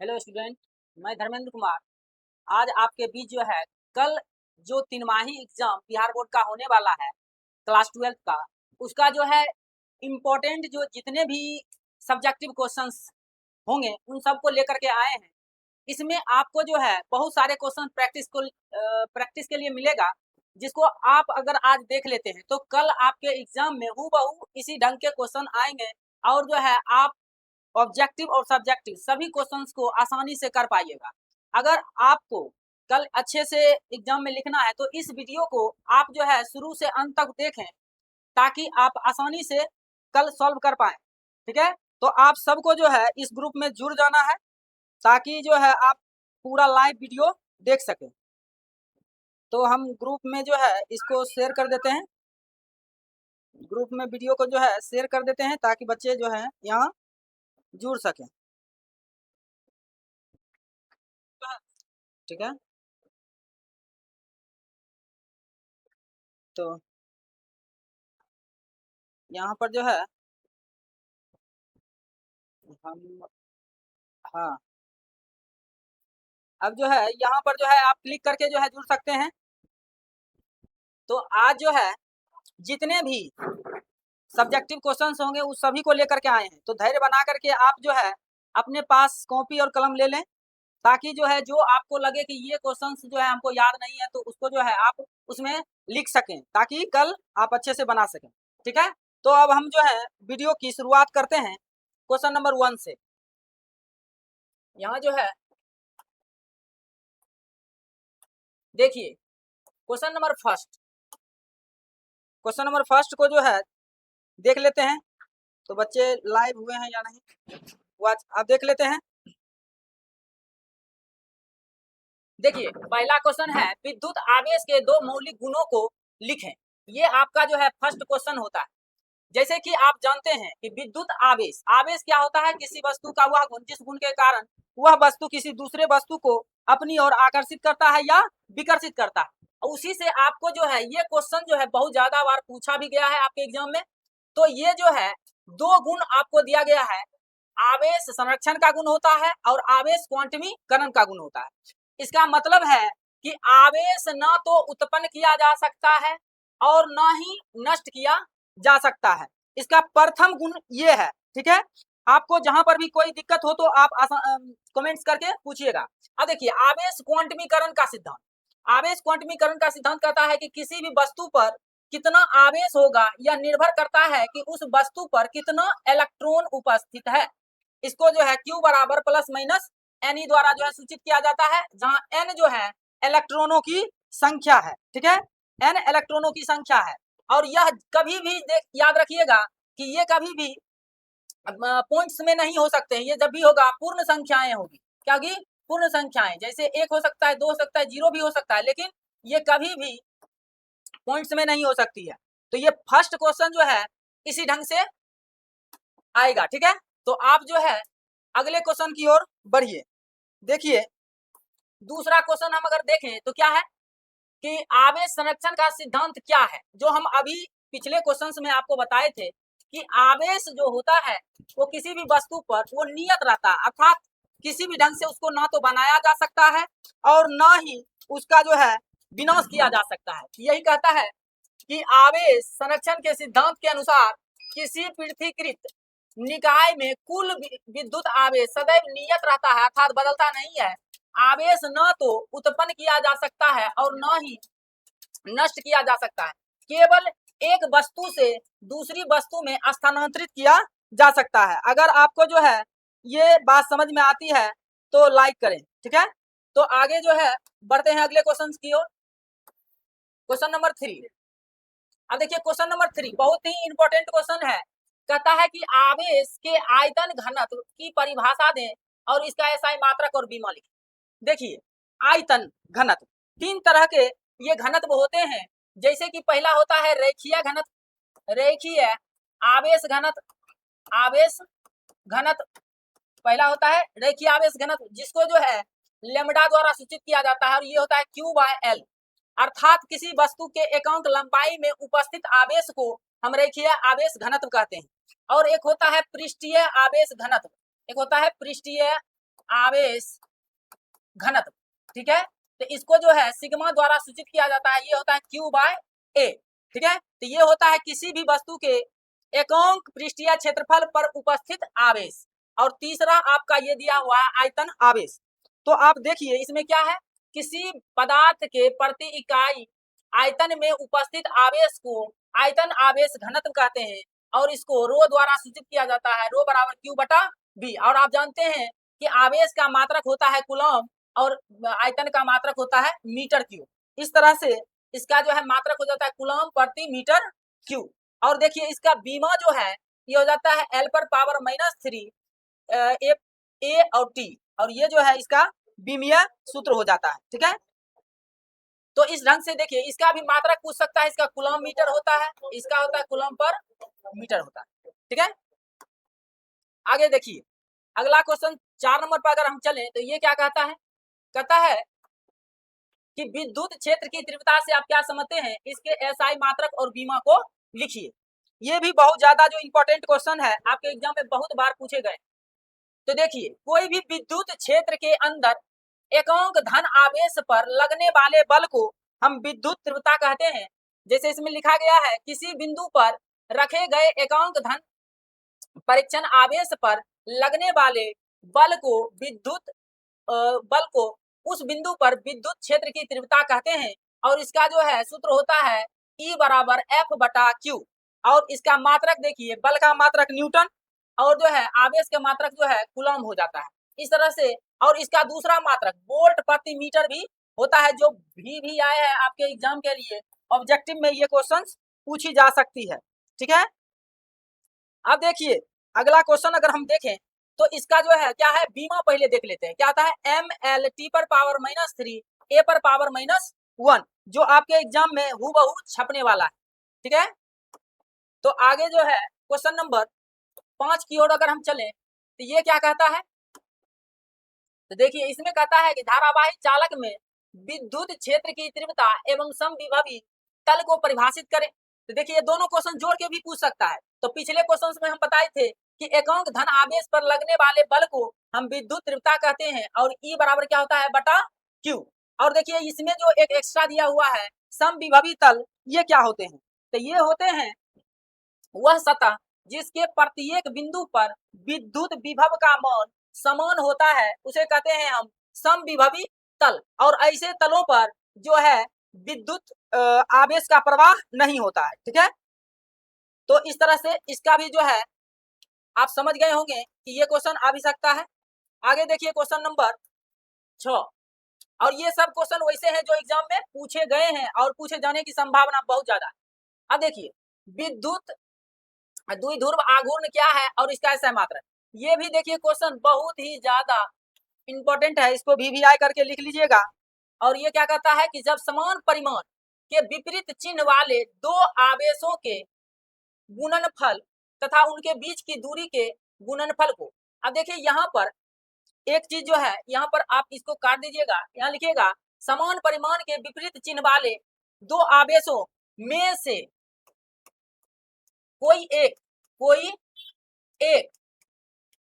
Hello student, मैं धर्मेंद्र कुमार। आज आपके बीच जो है कल जो तिमाही एग्जाम बिहार बोर्ड का होने वाला है क्लास 12th का, उसका जो है इम्पोर्टेंट जो जितने भी सब्जेक्टिव क्वेश्चंस होंगे उन सबको लेकर के आए हैं। इसमें आपको जो है बहुत सारे क्वेश्चन प्रैक्टिस के लिए मिलेगा, जिसको आप अगर आज देख लेते हैं तो कल आपके एग्जाम में हूबहू इसी ढंग के क्वेश्चन आएंगे और जो है आप ऑब्जेक्टिव और सब्जेक्टिव सभी क्वेश्चंस को आसानी से कर पाइएगा। अगर आपको कल अच्छे से एग्जाम में लिखना है तो इस वीडियो को आप जो है शुरू से अंत तक देखें, ताकि आप आसानी से कल सॉल्व कर पाए। ठीक है, तो आप सबको जो है इस ग्रुप में जुड़ जाना है, ताकि जो है आप पूरा लाइव वीडियो देख सकें। तो हम ग्रुप में जो है इसको शेयर कर देते हैं, ग्रुप में वीडियो को जो है शेयर कर देते हैं ताकि बच्चे जो है यहाँ जुड़ सकें। ठीक है, तो यहाँ पर जो है हम, हाँ, अब जो है यहाँ पर जो है आप क्लिक करके जो है जुड़ सकते हैं। तो आज जो है जितने भी सब्जेक्टिव क्वेश्चंस होंगे उस सभी को लेकर के आए हैं, तो धैर्य बना करके आप जो है अपने पास कॉपी और कलम ले लें, ताकि जो है जो आपको लगे कि ये क्वेश्चंस जो है हमको याद नहीं है तो उसको जो है आप उसमें लिख सकें, ताकि कल आप अच्छे से बना सकें। ठीक है, तो अब हम जो है वीडियो की शुरुआत करते हैं क्वेश्चन नंबर 1 से। यहाँ जो है देखिए question number first, question number first को जो है देख लेते हैं। तो बच्चे लाइव हुए हैं या नहीं वो आज आप देख लेते हैं। देखिए पहला क्वेश्चन है विद्युत आवेश के दो मौलिक गुणों को लिखें। ये आपका जो है फर्स्ट क्वेश्चन होता है। जैसे कि आप जानते हैं कि विद्युत आवेश, आवेश क्या होता है? किसी वस्तु का वह गुण जिस गुण के कारण वह वस्तु किसी दूसरे वस्तु को अपनी ओर आकर्षित करता है या विकर्षित करता है। उसी से आपको जो है ये क्वेश्चन जो है बहुत ज्यादा बार पूछा भी गया है आपके एग्जाम में। तो ये जो है दो गुण आपको दिया गया है, आवेश संरक्षण का गुण होता है और आवेश क्वांटमीकरण का गुण होता है। इसका मतलब है कि आवेश न तो उत्पन्न किया जा सकता है और न ही नष्ट किया जा सकता है। इसका प्रथम गुण ये है। ठीक है, आपको जहां पर भी कोई दिक्कत हो तो आप कमेंट्स करके पूछिएगा। अब देखिए आवेश क्वांटमीकरण का सिद्धांत, आवेश क्वांटमीकरण का सिद्धांत कहता है कि किसी भी वस्तु पर कितना आवेश होगा यह निर्भर करता है कि उस वस्तु पर कितना इलेक्ट्रॉन उपस्थित है। इसको जो है Q बराबर प्लस माइनस N द्वारा जो है सूचित किया जाता है, जहां N जो है इलेक्ट्रॉनों की संख्या है। ठीक है, N इलेक्ट्रॉनों की संख्या है। और यह कभी भी याद रखिएगा कि ये कभी भी पॉइंट्स में नहीं हो सकते हैं। ये जब भी होगा पूर्ण संख्याएं होगी। क्या होगी? पूर्ण संख्याएं। जैसे 1 हो सकता है, 2 हो सकता है, 0 भी हो सकता है, लेकिन ये कभी भी पॉइंट्स में नहीं हो सकती है। तो ये फर्स्ट क्वेश्चन जो है इसी ढंग से आएगा। ठीक है, तो आप जो है अगले क्वेश्चन की ओर बढ़िए। देखिए दूसरा क्वेश्चन हम अगर देखें तो क्या है कि आवेश संरक्षण का सिद्धांत क्या है, जो हम अभी पिछले क्वेश्चंस में आपको बताए थे कि आवेश जो होता है वो किसी भी वस्तु पर वो नियत रहता है, अर्थात किसी भी ढंग से उसको ना तो बनाया जा सकता है और ना ही उसका जो है विनाश किया जा सकता है। यही कहता है कि आवेश संरक्षण के सिद्धांत के अनुसार किसी पृथ्वीकृत निकाय में कुल विद्युत आवेश सदैव नियत रहता है, अर्थात बदलता नहीं है। आवेश न तो उत्पन्न किया जा सकता है और न ही नष्ट किया जा सकता है, केवल एक वस्तु से दूसरी वस्तु में स्थानांतरित किया जा सकता है। अगर आपको जो है ये बात समझ में आती है तो लाइक करें। ठीक है, तो आगे जो है बढ़ते हैं अगले क्वेश्चन की ओर। Question number 3। अब देखिए क्वेश्चन नंबर 3 बहुत ही इंपॉर्टेंट क्वेश्चन है। कहता है कि आवेश के आयतन घनत्व की परिभाषा दें और इसका एसआई मात्रक और बीमा लिखें। देखिए आयतन घनत्व, तीन तरह के ये घनत्व होते हैं। जैसे कि पहला होता है रेखीय घनत्व, रेखीय आवेश घनत्व, आवेश घनत्व पहला होता है रेखीय आवेश घनत्व, जिसको जो है लेमडा द्वारा सूचित किया जाता है और ये होता है Q/L, अर्थात किसी वस्तु के एकांक लंबाई में उपस्थित आवेश को हम रेखीय आवेश घनत्व कहते हैं। और एक होता है पृष्ठीय आवेश घनत्व, एक होता है पृष्ठीय आवेश घनत्व, ठीक है। तो इसको जो है सिग्मा द्वारा सूचित किया जाता है, ये होता है Q बाय A, ठीक है। तो ये होता है किसी भी वस्तु के एकांक पृष्ठीय क्षेत्रफल पर उपस्थित आवेश। और तीसरा आपका ये दिया हुआ है आयतन आवेश। तो आप देखिए इसमें क्या है, किसी पदार्थ के प्रति इकाई आयतन में उपस्थित आवेश को आयतन आवेश घनत्व कहते हैं, और इसको रो द्वारा सूचित किया जाता है, रो बराबर Q बटा V। और आप जानते हैं कि आवेश का मात्रक होता है कूलम और आयतन का मात्रक होता है मीटर क्यूब। इस तरह से इसका जो है मात्रक हो जाता है कूलम प्रति मीटर क्यूब। और देखिए इसका बीमा जो है ये हो जाता है L पर पावर -3 A और T, और ये जो है इसका बीमीय सूत्र हो जाता है, ठीक है। तो इस ढंग से देखिए इसका भी मात्रक पूछ सकता है, इसका कूलम मीटर होता है, इसका होता है कूलम पर मीटर होता है, ठीक है। आगे देखिए अगला क्वेश्चन 4 नंबर पर अगर हम चले तो ये क्या कहता है, कहता है कि विद्युत क्षेत्र की तीव्रता से आप क्या समझते हैं, इसके एसआई मात्रक और बीमा को लिखिए। ये भी बहुत ज्यादा जो इंपॉर्टेंट क्वेश्चन है, आपके एग्जाम में बहुत बार पूछे गए। तो देखिए कोई भी विद्युत क्षेत्र के अंदर एकांक धन आवेश पर लगने वाले बल को हम विद्युत तीव्रता कहते हैं। जैसे इसमें लिखा गया है किसी बिंदु पर रखे गए एकांक धन परीक्षण आवेश पर लगने वाले बल को उस बिंदु पर विद्युत क्षेत्र की तीव्रता कहते हैं। और इसका जो है सूत्र होता है E बराबर F बटा Q। और इसका मात्रक देखिए, बल का मात्रक न्यूटन और जो है आवेश का मात्रक जो है कूलम हो जाता है इस तरह से। और इसका दूसरा मात्रक वोल्ट प्रति मीटर भी होता है, जो भी आया है आपके एग्जाम के लिए ऑब्जेक्टिव में ये क्वेश्चन पूछी जा सकती है, ठीक है। अब देखिए अगला क्वेश्चन अगर हम देखें तो इसका जो है क्या है, बीमा पहले देख लेते हैं। क्या आता है ML T पर पावर -3 A पर पावर -1, जो आपके एग्जाम में हूबहू छपने वाला है, ठीक है। तो आगे जो है क्वेश्चन नंबर 5 की ओर अगर हम चलें तो ये क्या कहता है, तो देखिए इसमें कहता है कि धारावाही चालक में विद्युत क्षेत्र की तीव्रता एवं समविभवी तल को परिभाषित करें। तो देखिए ये दोनों क्वेश्चन जोड़ के भी पूछ सकता है। तो पिछले क्वेश्चन में हम बताए थे कि एकांक धन आवेश पर लगने वाले बल को हम विद्युत तीव्रता कहते हैं, और E बराबर क्या होता है बटा Q। और देखिए इसमें जो एक एक्स्ट्रा दिया हुआ है समविभवी तल, ये क्या होते हैं, तो ये होते हैं वह सतह जिसके प्रत्येक बिंदु पर विद्युत विभव का मान समान होता है, उसे कहते हैं हम समविभवी तल। और ऐसे तलों पर जो है विद्युत आवेश का प्रवाह नहीं होता है, ठीक है। तो इस तरह से इसका भी जो है आप समझ गए होंगे कि ये क्वेश्चन आ भी सकता है। आगे देखिए क्वेश्चन नंबर 6, और ये सब क्वेश्चन वैसे हैं जो एग्जाम में पूछे गए हैं और पूछे जाने की संभावना बहुत ज्यादा है। अब देखिए विद्युत द्विध्रुव आघूर्ण क्या है और इसका ऐसा मात्रक, ये भी देखिए क्वेश्चन बहुत ही ज्यादा इंपॉर्टेंट है, इसको VVI करके लिख लीजिएगा। और ये क्या कहता है कि जब समान परिमाण के विपरीत चिन्ह वाले दो आवेशों के गुणनफल तथा उनके बीच की दूरी के गुणनफल को, अब देखिए यहाँ पर एक चीज जो है, यहाँ पर आप इसको काट दीजिएगा, यहाँ लिखिएगा समान परिमाण के विपरीत चिन्ह वाले दो आवेशों में से कोई एक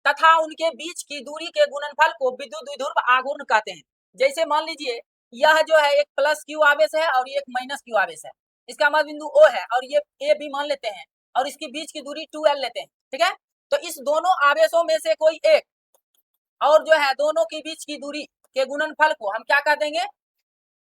तथा उनके बीच की दूरी के गुणनफल को विद्युत द्विध्रुव आघूर्ण कहते हैं। जैसे मान लीजिए यह जो है एक +Q आवेश है और एक -Q आवेश है, इसका मध्य बिंदु O है और ये A भी मान लेते हैं और इसके बीच की दूरी 2L लेते हैं, ठीक है। तो इस दोनों आवेशों में से कोई एक और जो है दोनों के बीच की दूरी के गुणनफल को हम क्या कह देंगे,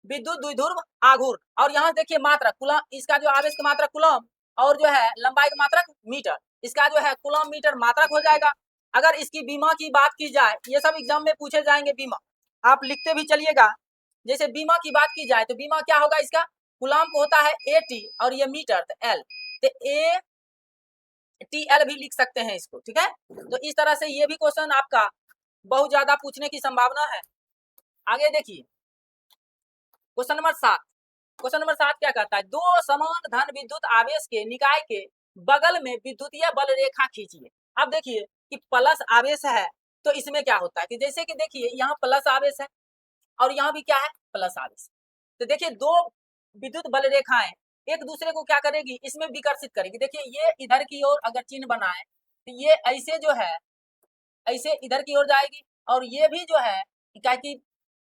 विद्युत द्विध्रुव आघूर्ण। और यहाँ देखिए मात्रक कूलम, इसका जो आवेश का मात्रक कूलम और जो है लंबाई का मात्रक मीटर, इसका जो है कूलम मीटर मात्रक हो जाएगा। अगर इसकी बीमा की बात की जाए, ये सब एग्जाम में पूछे जाएंगे बीमा, आप लिखते भी चलिएगा। जैसे बीमा की बात की जाए तो बीमा क्या होगा, इसका कूलम को होता है AT और ये मीटर तो L, तो ATL भी लिख सकते हैं इसको, ठीक है। तो इस तरह से ये भी क्वेश्चन आपका बहुत ज्यादा पूछने की संभावना है। आगे देखिए क्वेश्चन नंबर 7, क्वेश्चन नंबर 7 क्या कहता है, दो समान धन विद्युत आवेश के निकाय के बगल में विद्युतीय बल रेखा खींचिए। अब देखिए कि प्लस आवेश है तो इसमें क्या होता है कि जैसे कि देखिए यहाँ प्लस आवेश है और यहाँ भी क्या है प्लस आवेश, तो देखिए दो विद्युत बल रेखाएं एक दूसरे को क्या करेगी, इसमें विकर्षित करेगी। देखिए ये इधर की ओर अगर चिन्ह बनाए तो ये ऐसे जो है ऐसे इधर की ओर जाएगी और ये भी जो है क्या कि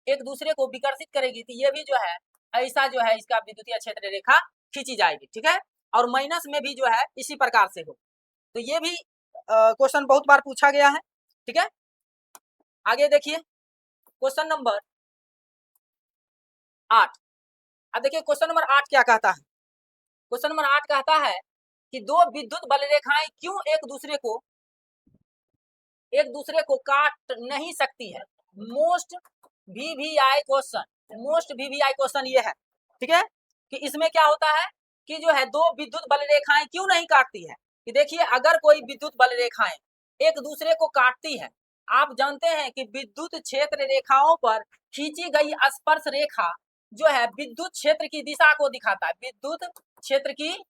एक दूसरे को विकर्षित करेगी, तो ये भी जो है ऐसा जो है इसका विद्युतीय क्षेत्र रेखा खींची जाएगी, ठीक है। और माइनस में भी जो है इसी प्रकार से हो। तो ये भी क्वेश्चन बहुत बार पूछा गया है, ठीक है। आगे देखिए क्वेश्चन नंबर 8। अब देखिए क्वेश्चन नंबर 8 क्या कहता है। क्वेश्चन नंबर 8 कहता है कि दो विद्युत बल रेखाएं क्यों एक दूसरे को काट नहीं सकती है। मोस्ट वीवीआई क्वेश्चन ये है, ठीक है, कि इसमें क्या होता है कि जो है दो विद्युत बल रेखाएं क्यों नहीं काटती है। कि देखिए अगर कोई विद्युत बल रेखाएं एक दूसरे को काटती है, आप जानते हैं कि विद्युत क्षेत्र रेखाओं पर खींची गई स्पर्श रेखा जो है विद्युत क्षेत्र की दिशा को दिखाता है, विद्युत क्षेत्र की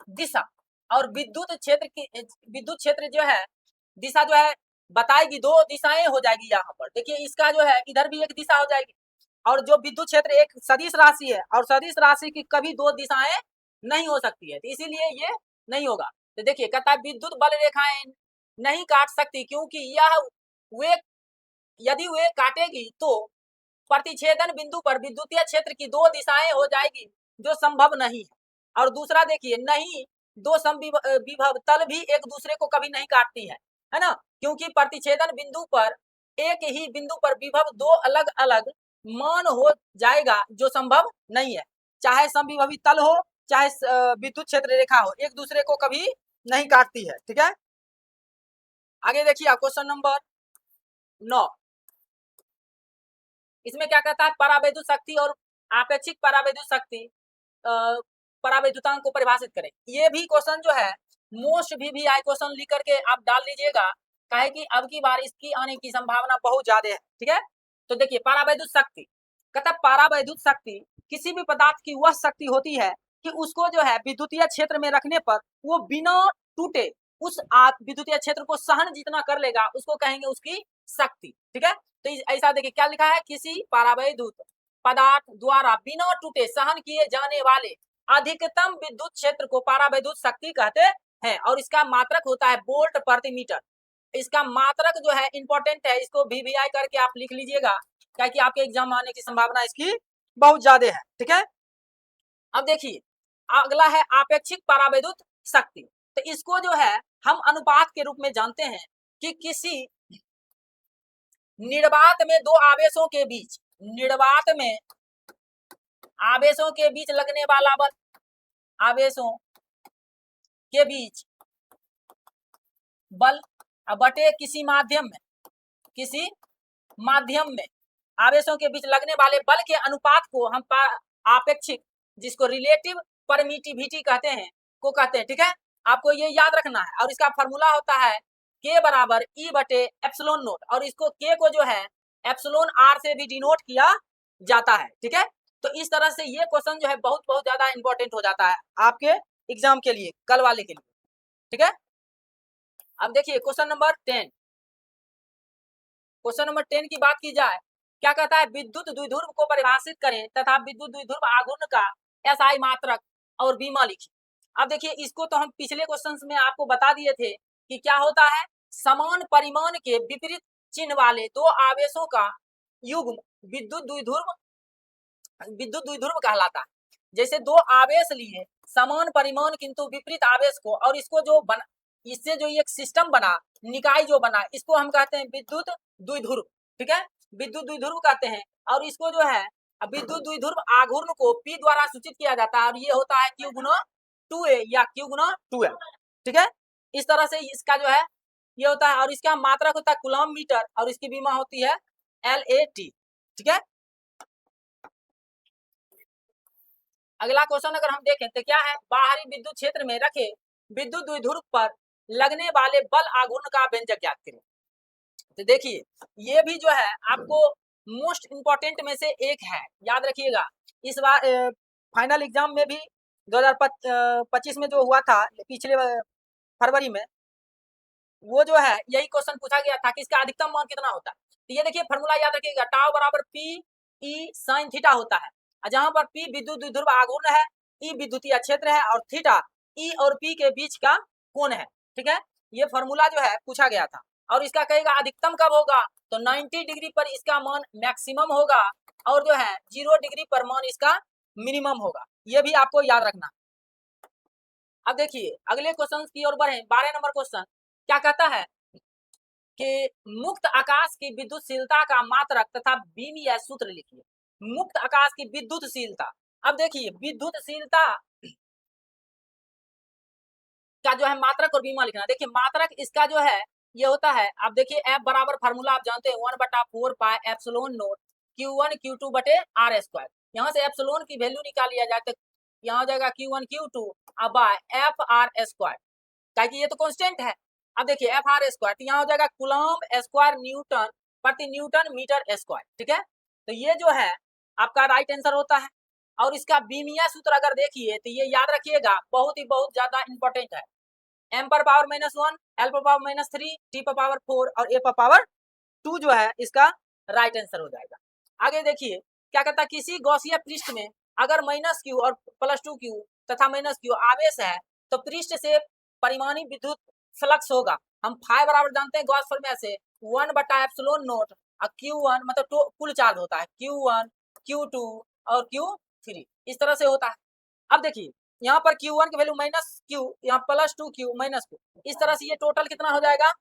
दिशा। और विद्युत क्षेत्र जो है दिशा जो है बताएगी, दो दिशाएं हो जाएगी यहाँ पर। देखिए इसका जो है इधर भी एक दिशा हो जाएगी, और जो विद्युत क्षेत्र एक सदिश राशि है और सदिश राशि की कभी दो दिशाएं नहीं हो सकती है, तो इसीलिए ये नहीं होगा। तो देखिए कहता है विद्युत बल रेखाएं नहीं काट सकती क्योंकि वे यदि वे काटेगी तो प्रतिच्छेदन बिंदु पर विद्युतीय क्षेत्र की दो दिशाएं हो जाएगी जो संभव नहीं है। और दूसरा देखिए नहीं दो समविभव तल भी एक दूसरे को कभी नहीं काटती है ना, क्योंकि प्रतिच्छेदन बिंदु पर एक ही बिंदु पर विभव दो अलग अलग मान हो जाएगा जो संभव नहीं है। चाहे समविभवी तल हो चाहे विद्युत क्षेत्र रेखा हो, एक दूसरे को कभी नहीं काटती है, ठीक है। आगे देखिए क्वेश्चन नंबर 9। इसमें क्या कहता है परावैद्युत शक्ति और आपेक्षिक परावैद्युत शक्ति परावैद्युतांक को परिभाषित करें। ये भी क्वेश्चन जो है मोस्ट वीवीआई क्वेश्चन लिख करके आप डाल लीजिएगा, काहे कि अब की बार इसकी आने की संभावना बहुत ज्यादा है, ठीक है। तो देखिए परावैद्युत शक्ति कहता परावैद्युत शक्ति किसी भी पदार्थ की वह शक्ति होती है कि उसको जो है विद्युतीय क्षेत्र में रखने पर वो बिना टूटे उस विद्युतीय क्षेत्र को सहन जितना कर लेगा उसको कहेंगे उसकी शक्ति, ठीक है। तो ऐसा देखिए क्या लिखा है, किसी परावैद्युत पदार्थ द्वारा बिना टूटे सहन किए जाने वाले अधिकतम विद्युत क्षेत्र को परावैद्युत शक्ति कहते हैं। और इसका मात्रक होता है वोल्ट प्रति मीटर। इसका मात्रक जो है इंपॉर्टेंट है, इसको वीवीआई करके आप लिख लीजिएगा, क्या कि आपके एग्जाम आने की संभावना इसकी बहुत ज्यादा है, ठीक है। अब देखिए अगला है आपेक्षिक परावैद्युत शक्ति। तो इसको जो है हम अनुपात के रूप में जानते हैं कि किसी निर्वात में दो आवेशों के बीच लगने वाला बल, आवेशों के बीच बल बटे किसी माध्यम में आवेशों के बीच लगने वाले बल के अनुपात को हम आपेक्षिक, जिसको रिलेटिव परमिटिविटी कहते हैं, ठीक है। आपको ये याद रखना है। और इसका फॉर्मूला होता है K बराबर E बटे एप्सिलॉन नोट, और इसको K को जो है एप्सिलॉन R से भी डिनोट किया जाता है, ठीक है। तो इस तरह से ये क्वेश्चन जो है बहुत ज्यादा इंपॉर्टेंट हो जाता है आपके एग्जाम के लिए, कल वाले के लिए, ठीक है। अब देखिए क्वेश्चन नंबर 10। क्वेश्चन नंबर 10 की बात की जाए, क्या कहता है विद्युत द्विध्रुव को परिभाषित करें तथा विद्युत द्विध्रुव आघूर्ण का SI मात्रक और बीमा लिखिए। अब देखिए इसको तो हम पिछले क्वेश्चंस में आपको बता दिए थे कि क्या होता है, समान परिमाण के विपरीत चिन्ह वाले दो आवेशों का युग्म विद्युत द्विध्रुव कहलाता है। जैसे दो आवेश लिए समान परिमाण किंतु विपरीत आवेश को, और इसको जो बना, इससे जो एक सिस्टम बना, निकाय जो बना, इसको हम कहते हैं विद्युत द्विध्रुव, ठीक है, विद्युत द्विध्रुव कहते हैं। और इसको जो है विद्युत द्विध्रुव आघूर्ण को P द्वारा सूचित किया जाता है, और ये होता है Q गुना 2A या Q गुना 2M, ठीक है। इस तरह से इसका जो है ये होता है, और इसका मात्रक होता है कूलम मीटर, और इसकी बीमा होती है LAT, ठीक है। अगला क्वेश्चन अगर हम देखें तो क्या है, बाहरी विद्युत क्षेत्र में रखे विद्युत द्विध्रुव पर लगने वाले बल आघूर्ण का व्यंजक ज्ञात करें। तो देखिए ये भी जो है आपको मोस्ट इंपॉर्टेंट में से एक है, याद रखिएगा। इस बार फाइनल एग्जाम में भी 2025 में जो हुआ था पिछले फरवरी में, वो जो है यही क्वेश्चन पूछा गया था कि इसका अधिकतम मान कितना होता है। तो ये देखिए फॉर्मूला याद रखिएगा, टाउ बराबर P E sin थीटा होता है, जहां पर P विद्युत द्विध्रुव आघूर्ण है, E विद्युतीय क्षेत्र है, और थीटा E और P के बीच का कोण है, ठीक है। ये फॉर्मूला जो है पूछा गया था। और इसका कहेगा अधिकतम कब होगा, तो 90 डिग्री पर इसका मान मैक्सिमम होगा और जो है 0 डिग्री पर मान इसका मिनिमम होगा। ये भी आपको याद रखना। अब देखिए अगले क्वेश्चन की ओर बढ़े। 12 नंबर क्वेश्चन क्या कहता है कि मुक्त आकाश की विद्युतशीलता का मात्रक तथा बीमीय सूत्र लिखिए। मुक्त आकाश की विद्युतशीलता, अब देखिए विद्युतशीलता का जो है मात्रक और बीमा लिखना। देखिए मात्रक इसका जो है ये होता है, आप देखिए F बराबर फार्मूला आप जानते हैं 1/4 pi epsilon not Q1 Q2 बटे R स्क्वायर। यहाँ से एप्सिलॉन की वैल्यू निकाल लिया जाए तो यहाँ हो जाएगा Q1 Q2 bye FR square, ताकि ये तो कांस्टेंट है। अब देखिए FR स्क्वायर तो यहाँ हो जाएगा कूलम्ब स्क्वायर न्यूटन प्रति न्यूटन मीटर स्क्वायर, ठीक है। तो ये जो है आपका राइट आंसर होता है। और इसका बीमिया सूत्र अगर देखिए तो ये याद रखिएगा, बहुत ज्यादा इंपॉर्टेंट है। m पर पावर -1, l पर पावर -3, t पर पावर 4 और a पर पावर 2 जो है इसका राइट आंसर हो जाएगा। आगे देखिए क्या कहता है, किसी गॉसिया पृष्ठ में अगर -q और +2q तथा -q आवेश है तो पृष्ठ से परिमाणी विद्युत फ्लक्स होगा। हम फाई बराबर जानते हैं गॉस फॉर्मूला से 1/एप्सिलॉन नॉट और q1 मतलब तो कुल चार्ज होता है q1 q2 और q3, इस तरह से होता है। अब देखिए यहाँ पर Q1 की वैल्यू -q, यहाँ +2q -q, इस तरह से ये टोटल कितना हो जाएगा,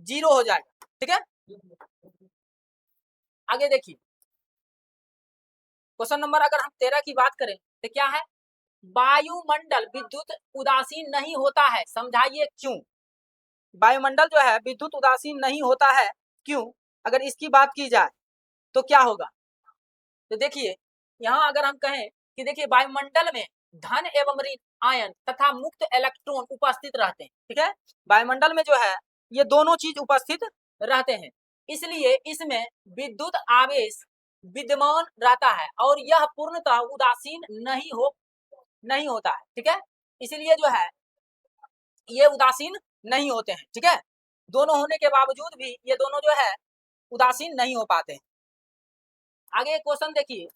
0 हो जाएगा, ठीक है। आगे देखिए क्वेश्चन नंबर अगर हम 13 की बात करें तो क्या है, वायुमंडल विद्युत उदासीन नहीं होता है, समझाइए क्यों। वायुमंडल जो है विद्युत उदासीन नहीं होता है क्यों, अगर इसकी बात की जाए तो क्या होगा। तो देखिए यहाँ अगर हम कहें कि देखिए वायुमंडल में धन एवं ऋण आयन तथा मुक्त इलेक्ट्रॉन उपस्थित रहते हैं, ठीक है। वायुमंडल में जो है ये दोनों चीज उपस्थित रहते हैं, इसलिए इसमें विद्युत आवेश विद्यमान रहता है और यह पूर्णतः उदासीन नहीं होता है, ठीक है। इसलिए जो है ये उदासीन नहीं होते हैं, ठीक है। दोनों होने के बावजूद भी ये दोनों जो है उदासीन नहीं हो पाते हैं। आगे क्वेश्चन देखिए,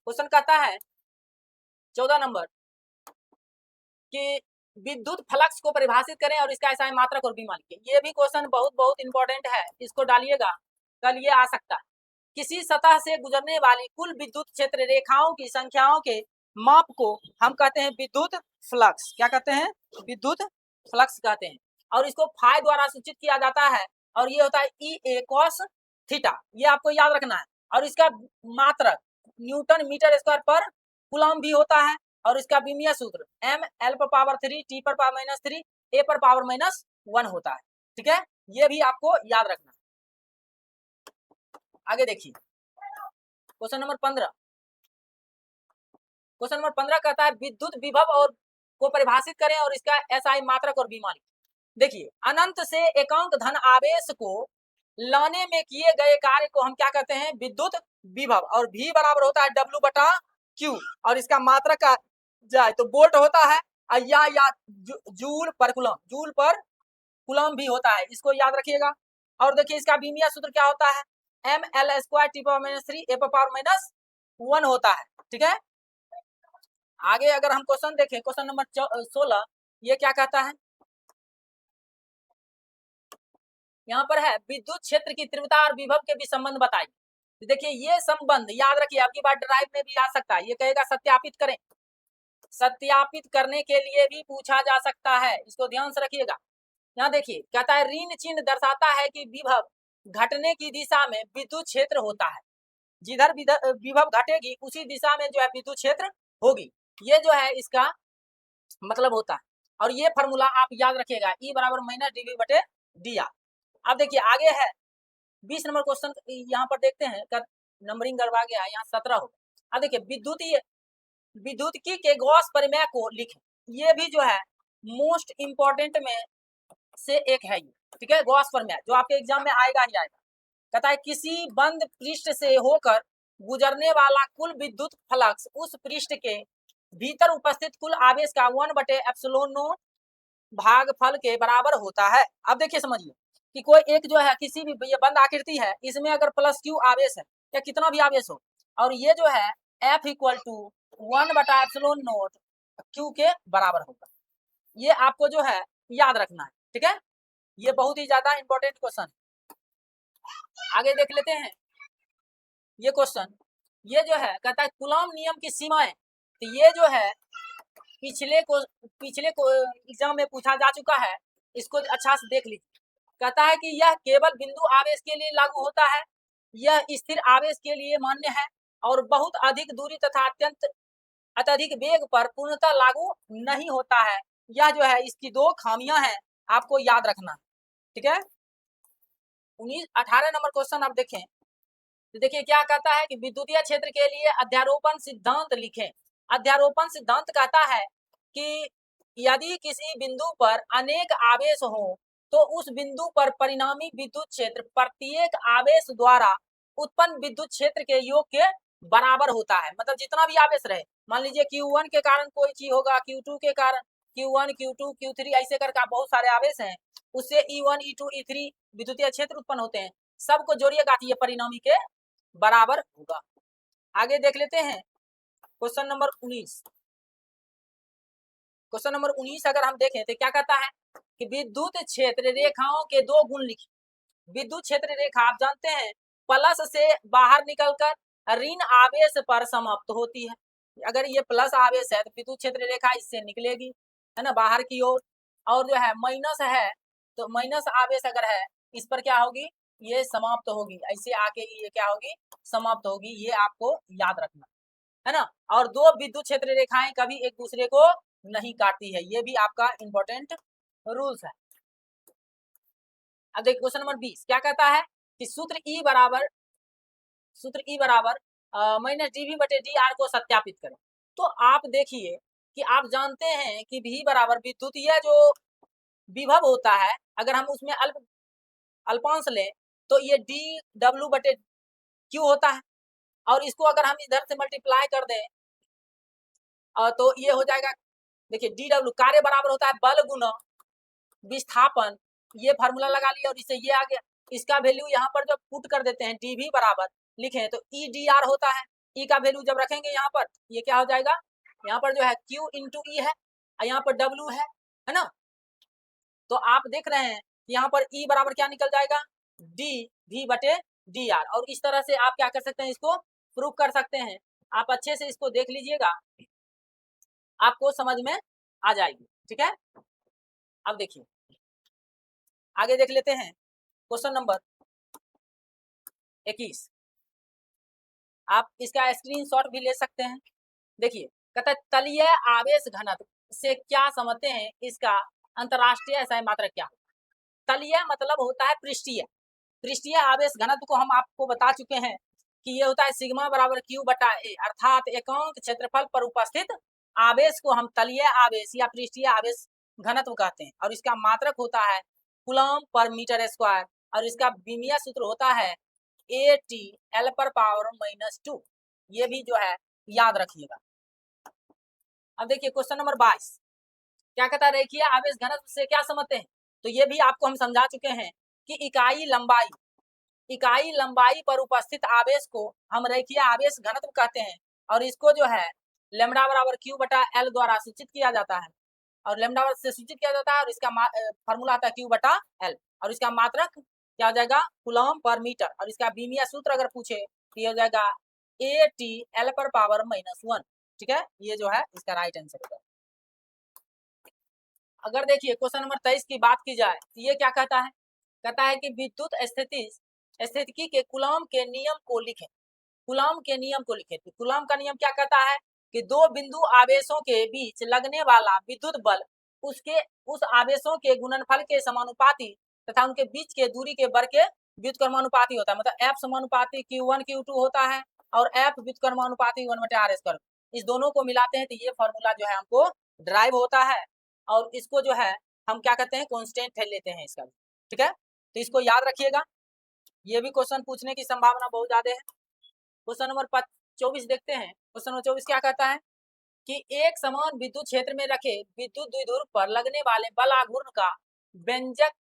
क्वेश्चन कहता है 14 नंबर कि विद्युत फ्लक्स को परिभाषित करें और इसका ऐसा मात्रक और बीमा लिखिए। ये भी क्वेश्चन बहुत इंपॉर्टेंट है, इसको डालिएगा कल ये आ सकता है। किसी सतह से गुजरने वाली कुल विद्युत क्षेत्र रेखाओं की संख्याओं के माप को हम कहते हैं विद्युत फ्लक्स। क्या कहते हैं, विद्युत फ्लक्स कहते हैं। और इसको फाई द्वारा सूचित किया जाता है और ये होता है E A cos थीटा, ये आपको याद रखना है। और इसका मात्रक न्यूटन मीटर स्क्वायर पर कूलम्ब भी होता है और इसका बीमीय सूत्र m l पर पावर 3 t पर पावर -3 a पर पावर -1 होता है, ठीक है। ये भी आपको याद रखना। आगे देखिए क्वेश्चन नंबर 15। क्वेश्चन नंबर 15 कहता है विद्युत विभव और को परिभाषित करें और इसका SI मात्रक और बीमा लिखें। देखिए अनंत से एकांक धन आवेश को लाने में किए गए कार्य को हम क्या कहते हैं, विद्युत विभव। और V बराबर होता है W/Q और इसका मात्रक का जाए तो वोल्ट होता है या जूल पर कूलम, जूल पर कूलम भी होता है, इसको याद रखिएगा। और देखिए इसका बीमिया सूत्र क्या होता है, ml square t power -3 a पर पावर -1 होता है, ठीक है। आगे अगर हम क्वेश्चन देखें क्वेश्चन नंबर 16, ये क्या कहता है, यहाँ पर है विद्युत क्षेत्र की तीव्रता और विभव के भी संबंध बताइए। तो देखिए ये संबंध याद रखिए, आपकी बात ड्राइव में भी आ सकता है। ये कहेगा सत्यापित करें, सत्यापित करने के लिए भी पूछा जा सकता है, इसको ध्यान से रखिएगा। यहाँ देखिए कहता है ऋण चिन्ह दर्शाता है कि विभव घटने की दिशा में विद्युत क्षेत्र होता है, जिधर विभव घटेगी उसी दिशा में जो है विद्युत क्षेत्र होगी, ये जो है इसका मतलब होता है। और ये फार्मूला आप याद रखिएगा E बराबर -dV/dr। अब देखिए आगे है 20 नंबर क्वेश्चन, यहाँ पर देखते हैं नंबरिंग गड़बड़ा गया है, यहाँ 17 हो। अब देखिए विद्युतिकी के गॉस प्रमेय को लिखें। ये भी जो है मोस्ट इंपॉर्टेंट में से एक है ये, ठीक है। गॉस प्रमेय जो आपके एग्जाम में आएगा ही आएगा। कहता है किसी बंद पृष्ठ से होकर गुजरने वाला कुल विद्युत फ्लक्स उस पृष्ठ के भीतर उपस्थित कुल आवेश का 1/एप्सिलॉन भागफल के बराबर होता है। अब देखिए समझिए कि कोई एक जो है किसी भी ये बंद आकृति है, इसमें अगर +q आवेश है या कितना भी आवेश हो और ये जो है F = 1/एप्सिलॉन q के बराबर होगा। ये आपको जो है याद रखना है, ठीक है। ये बहुत ही ज्यादा इंपॉर्टेंट क्वेश्चन। आगे देख लेते हैं ये क्वेश्चन। ये जो है कहता है कूलॉम नियम की सीमाएं। तो ये जो है पिछले को एग्जाम में पूछा जा चुका है, इसको अच्छा से देख लीजिए। कहता है कि यह केवल बिंदु आवेश के लिए लागू होता है, यह स्थिर आवेश के लिए मान्य है और बहुत अधिक दूरी तथा अत्यधिक वेग पर पूर्णतः लागू नहीं होता है। यह जो है इसकी दो खामियां हैं, आपको याद रखना। ठीक है, 18 नंबर क्वेश्चन आप देखें तो देखिए क्या कहता है कि विद्युतीय क्षेत्र के लिए अध्यारोपण सिद्धांत लिखें। अध्यारोपण सिद्धांत कहता है कि यदि किसी बिंदु पर अनेक आवेश हो तो उस बिंदु पर परिणामी विद्युत क्षेत्र प्रत्येक आवेश द्वारा उत्पन्न विद्युत क्षेत्र के योग के बराबर होता है। मतलब जितना भी आवेश रहे, मान लीजिए Q1 के कारण कोई चीज होगा, Q2 के कारण Q1 Q2 Q3 ऐसे करके बहुत सारे आवेश हैं, उससे E1 E2 E3 विद्युतीय क्षेत्र उत्पन्न होते हैं। सबको जोड़िएगा तो ये परिणामी के बराबर होगा। आगे देख लेते हैं क्वेश्चन नंबर 19। क्वेश्चन नंबर 19 अगर हम देखें तो क्या कहता है कि विद्युत क्षेत्र रेखाओं के दो गुण लिखिए। विद्युत क्षेत्र रेखा आप जानते हैं प्लस से बाहर निकलकर ऋण आवेश पर समाप्त होती है। अगर ये प्लस आवेश है तो विद्युत क्षेत्र रेखा इससे निकलेगी, है ना, बाहर की ओर। और जो है माइनस है तो माइनस आवेश अगर है इस पर क्या होगी, ये समाप्त होगी, ऐसे आके ये क्या होगी, समाप्त होगी। ये आपको याद रखना है ना। और दो विद्युत क्षेत्र रेखाएं कभी एक दूसरे को नहीं काटती है, ये भी आपका इंपॉर्टेंट रूल्स है। अब देखिए क्वेश्चन नंबर 20 क्या कहता है कि सूत्र E बराबर माइनस dV बटे dr को सत्यापित करें। तो आप देखिए कि आप जानते हैं कि V बराबर विद्युतीय जो विभव होता है, अगर हम उसमें अल्पांश लें तो ये dW बटे Q होता है, और इसको अगर हम इधर से मल्टीप्लाई कर दें तो ये हो जाएगा, देखिए dW कार्य बराबर होता है बल गुना विस्थापन। ये फार्मूला लगा लिया और इससे ये आ गया। इसका वैल्यू यहाँ पर जब पुट कर देते हैं dV बराबर लिखें तो EDR होता है। E का वैल्यू जब रखेंगे यहाँ पर ये क्या हो जाएगा, यहाँ पर जो है Q इंटू E है और यहाँ पर W है ना। तो आप देख रहे हैं यहाँ पर E बराबर क्या निकल जाएगा, dV बटे dr। और इस तरह से आप क्या कर सकते हैं, इसको प्रूव कर सकते हैं। आप अच्छे से इसको देख लीजिएगा, आपको समझ में आ जाएगी। ठीक है, अब देखिए आगे देख लेते हैं क्वेश्चन नंबर 21। आप इसका स्क्रीनशॉट भी ले सकते हैं। देखिए कहता है तलीय आवेश घनत्व से क्या समझते हैं, इसका अंतरराष्ट्रीय SI मात्रक क्या। तलीय मतलब होता है पृष्ठीय। पृष्ठीय आवेश घनत्व को हम आपको बता चुके हैं कि ये होता है सिग्मा बराबर Q बटा A, अर्थात एकांक क्षेत्रफल पर उपस्थित आवेश को हम तलीय आवेश या पृष्ठीय आवेश घनत्व कहते हैं। और इसका मात्रक होता है कूलम पर मीटर स्क्वायर, और इसका बीमीय सूत्र होता है AT L पर पावर -2। ये भी जो है याद रखिएगा। अब देखिए क्वेश्चन नंबर 22 क्या कहता है, रेखीय आवेश घनत्व से क्या समझते हैं। तो ये भी आपको हम समझा चुके हैं कि इकाई लंबाई पर उपस्थित आवेश को हम रेखीय आवेश घनत्व कहते हैं। और इसको जो है लैम्डा बराबर Q बटा L द्वारा सूचित किया जाता है, और लैम्डा से सूचित किया जाता है, और इसका फार्मूला आता है Q बटा L, और इसका मात्रक क्या हो जाएगा, कूलम पर मीटर। और इसका बीमीय सूत्र अगर पूछे तो ये हो जाएगा AT L पर पावर -1। ठीक है, ये जो है इसका राइट आंसर होगा। अगर देखिए क्वेश्चन नंबर 23 की बात की जाए तो ये क्या कहता है कि विद्युत स्थितिकी के कूलम के नियम को लिखें। कूलम के नियम को लिखें तो कूलम का नियम क्या कहता है कि दो बिंदु आवेशों के बीच लगने वाला विद्युत बल उस आवेशों के गुणनफल के समानुपाती तथा उनके बीच के दूरी के वर्ग के व्युत्क्रमानुपाती होता है। मतलब F समानुपाती Q1 Q2 होता है और F व्युत्क्रमानुपाती 1/r²। इस दोनों को मिलाते हैं तो ये फॉर्मूला जो है हमको ड्राइव होता है, और इसको जो है हम क्या कहते हैं, कांस्टेंट लेते हैं इसका। ठीक है, तो इसको याद रखिएगा, ये भी क्वेश्चन पूछने की संभावना बहुत ज्यादा है। क्वेश्चन नंबर 24 देखते हैं। क्वेश्चन नंबर 24 क्या कहता है कि एक समान विद्युत क्षेत्र में रखे विद्युत द्विध्रुव पर लगने वाले बल आघूर्ण का व्यंजक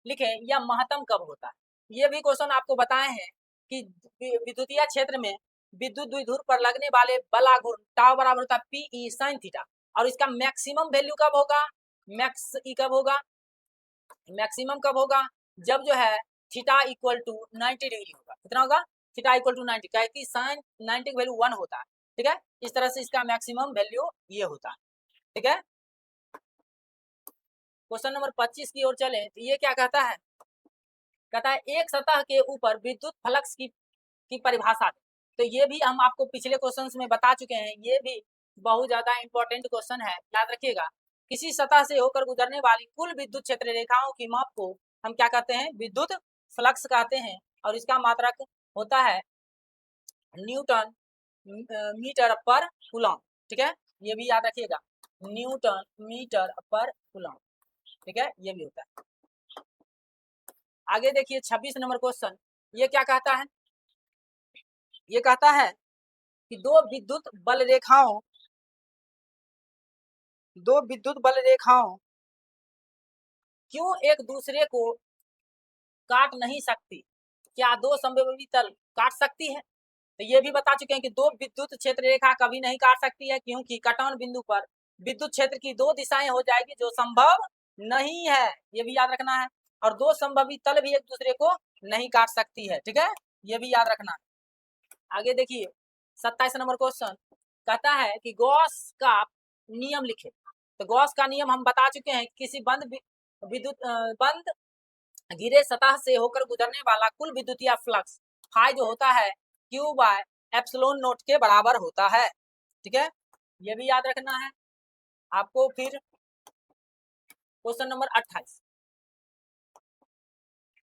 लिखें, या महत्तम कब होता है। ये भी क्वेश्चन आपको बताए हैं कि विद्युतीय क्षेत्र में विद्युत द्विध्रुव पर लगने वाले बल आघूर्ण टाउ बराबर होता है PE sin थीटा, और इसका मैक्सिमम वैल्यू कब होगा, मैक्स E कब होगा, मैक्सिमम कब होगा? जब जो है थीटा इक्वल टू 90 डिग्री होगा। कितना होगा? थीटा इक्वल टू 90, क्या कि साइन 90 की वैल्यू 1 होता है। ठीक है, इस तरह से इसका मैक्सिमम वैल्यू ये होता है। ठीक है, क्वेश्चन नंबर 25 की ओर चले तो ये क्या कहता है? कहता है एक सतह के ऊपर विद्युत फ्लक्स की परिभाषा। तो ये भी हम आपको पिछले क्वेश्चंस में बता चुके हैं, ये भी बहुत ज्यादा इंपॉर्टेंट क्वेश्चन है, याद रखिएगा। किसी सतह से होकर गुजरने वाली कुल विद्युत क्षेत्र रेखाओं की माप को हम क्या कहते हैं? विद्युत फ्लक्स कहते हैं, और इसका मात्रक होता है न्यूटन मीटर पर कूलम। ठीक है, ये भी याद रखिएगा, न्यूटन मीटर पर कूलम। ठीक है, ये भी होता है। आगे देखिए 26 नंबर क्वेश्चन, ये क्या कहता है? ये कहता है कि दो विद्युत बल रेखाओं क्यों एक दूसरे को काट नहीं सकती? क्या दो समविभवी तल काट सकती है? तो ये भी बता चुके हैं कि दो विद्युत क्षेत्र रेखा कभी नहीं काट सकती है, क्योंकि कटान बिंदु पर विद्युत क्षेत्र की दो दिशाएं हो जाएगी, जो संभव नहीं है। ये भी याद रखना है। और दो संभवी तल भी एक दूसरे को नहीं काट सकती है। ठीक है, ये भी याद रखना है। आगे देखिए 27 नंबर क्वेश्चन कहता है कि गॉस का नियम लिखे। तो गॉस का नियम हम बता चुके हैं, किसी बंद घिरे सतह से होकर गुजरने वाला कुल विद्युतीय फ्लक्स फाई जो होता है क्यू बाय एप्सिलॉन नोट के बराबर होता है। ठीक है, ये भी याद रखना है आपको। फिर क्वेश्चन नंबर 28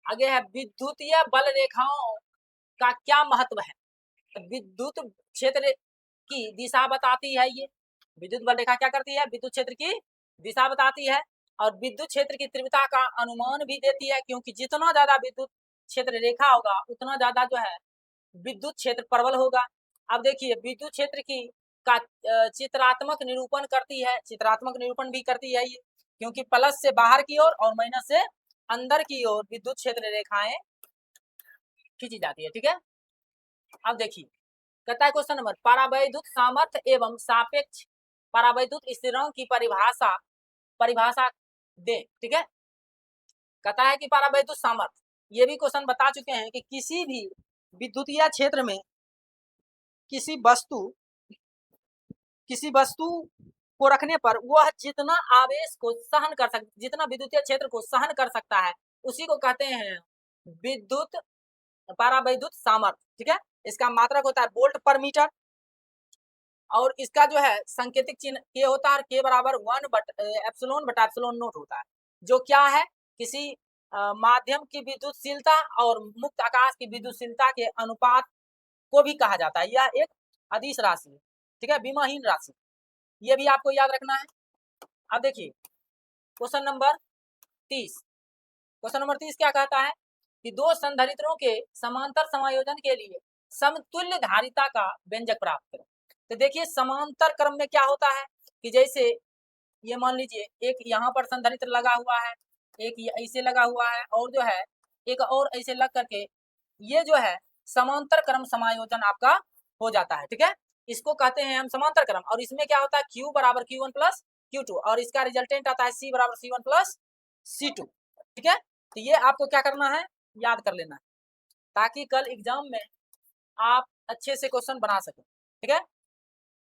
आगे है, विद्युतीय बल रेखाओं का क्या महत्व है? विद्युत क्षेत्र की दिशा बताती है। ये विद्युत बल रेखा क्या करती है? विद्युत क्षेत्र की दिशा बताती है, और विद्युत क्षेत्र की तीव्रता का अनुमान भी देती है, क्योंकि जितना ज्यादा विद्युत क्षेत्र रेखा होगा उतना ज्यादा जो है विद्युत क्षेत्र प्रबल होगा। अब देखिए विद्युत क्षेत्र की का चित्रात्मक निरूपण करती है, चित्रात्मक निरूपण भी करती है ये, क्योंकि प्लस से बाहर की ओर और माइनस से अंदर की ओर विद्युत क्षेत्र रेखाएं खींची जाती है। ठीक है, अब देखिए कहता है क्वेश्चन नंबर, परावैद्युत सामर्थ्य एवं सापेक्ष परावैद्युत स्थिरांक की परिभाषा दे। ठीक है, कहता है कि परावैद्युत सामर्थ्य, ये भी क्वेश्चन बता चुके हैं कि किसी भी विद्युतीय क्षेत्र में किसी वस्तु को रखने पर वह जितना आवेश को सहन कर सकता, जितना विद्युतीय क्षेत्र को सहन कर सकता है, उसी को कहते हैं विद्युत परावैद्युत सामर्थ्य। ठीक है, इसका मात्रक होता है वोल्ट पर मीटर, और इसका जो है संकेतिक चिन्ह के होता है, के बराबर 1/एप्सिलॉन नोट होता है, जो क्या है? किसी माध्यम की विद्युतशीलता और मुक्त आकाश की विद्युतशीलता के अनुपात को भी कहा जाता है। यह एक अदिश राशि है। ठीक है, विमाहीन राशि, ये भी आपको याद रखना है। अब देखिए क्वेश्चन नंबर 30, क्वेश्चन नंबर 30 क्या कहता है कि दो संधारित्रों के समांतर समायोजन के लिए समतुल्य धारिता का व्यंजक प्राप्त करें। तो देखिए समांतर क्रम में क्या होता है कि जैसे ये मान लीजिए एक यहाँ पर संधारित्र लगा हुआ है, एक ऐसे लगा हुआ है, और जो है एक और ऐसे लग करके ये जो है समांतर क्रम समायोजन आपका हो जाता है। ठीक है, इसको कहते हैं हम समांतर क्रम, और इसमें क्या होता है? Q बराबर Q1 प्लस Q2, और इसका रिजल्टेंट आता है C बराबर C1 प्लस C2। ठीक है, तो ये आपको क्या करना है? याद कर लेना है, ताकि कल एग्जाम में आप अच्छे से क्वेश्चन बना सकें। ठीक है,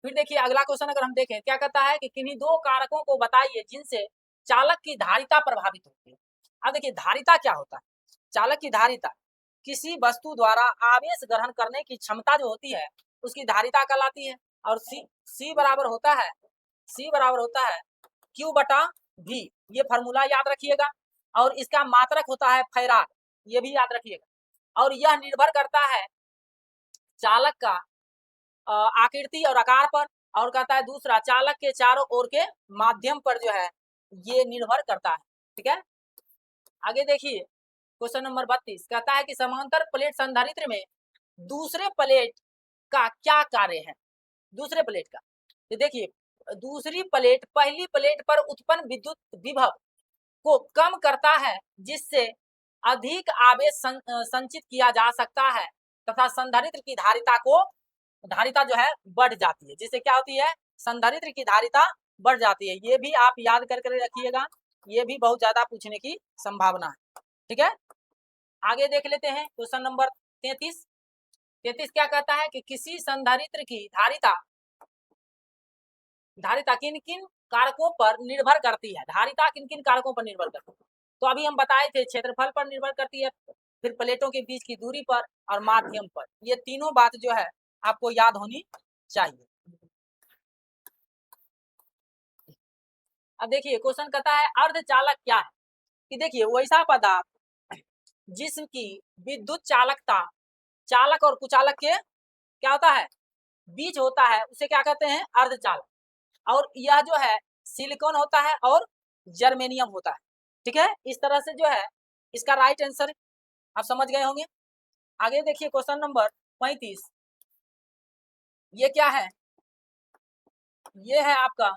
फिर देखिए अगला क्वेश्चन अगर हम देखें, क्या कहता है कि किन्हीं दो कारकों को बताइए जिनसे चालक की धारिता प्रभावित होती है। अब देखिए धारिता क्या होता है? चालक की धारिता किसी वस्तु द्वारा आवेश ग्रहण करने की क्षमता जो होती है उसकी धारिता कहलाती है, और C बराबर होता है Q बटा V। ये फॉर्मूला याद रखिएगा, और इसका मात्रक होता है फैराड, ये भी याद रखिएगा, और यह निर्भर करता है चालक का आकृति और आकार पर, और कहता है दूसरा चालक के चारों ओर के माध्यम पर जो है ये निर्भर करता है। ठीक है, आगे देखिए क्वेश्चन नंबर 32 कहता है कि समांतर प्लेट संधारित्र में दूसरे प्लेट का क्या कार्य है? दूसरे प्लेट का, तो देखिए दूसरी प्लेट पहली प्लेट पर उत्पन्न विद्युत विभव को कम करता है, जिससे अधिक आवेश संचित किया जा सकता है, तथा संधारित्र की धारिता जो है बढ़ जाती है, जिससे क्या होती है? संधारित्र की धारिता बढ़ जाती है। ये भी आप याद करके रखिएगा, ये भी बहुत ज्यादा पूछने की संभावना है। ठीक है, आगे देख लेते हैं क्वेश्चन नंबर 33। 33 क्या कहता है कि किसी संधारित्र की धारिता किन किन कारकों पर निर्भर करती है। धारिता किन किन कारकों पर निर्भर करती है, तो अभी हम बताए थे क्षेत्रफल पर निर्भर करती है, फिर प्लेटों के बीच की दूरी पर और माध्यम पर। ये तीनों बात जो है आपको याद होनी चाहिए। अब देखिए क्वेश्चन कहता है अर्धचालक क्या है, कि देखिए वैसा पदार्थ जिसकी विद्युत चालकता चालक और कुचालक के क्या होता है बीच होता है, उसे क्या कहते हैं अर्धचालक। और यह जो है सिलिकॉन होता है और जर्मेनियम होता है। ठीक है, इस तरह से जो है इसका राइट आंसर आप समझ गए होंगे। आगे देखिए क्वेश्चन नंबर 35। ये क्या है, ये है आपका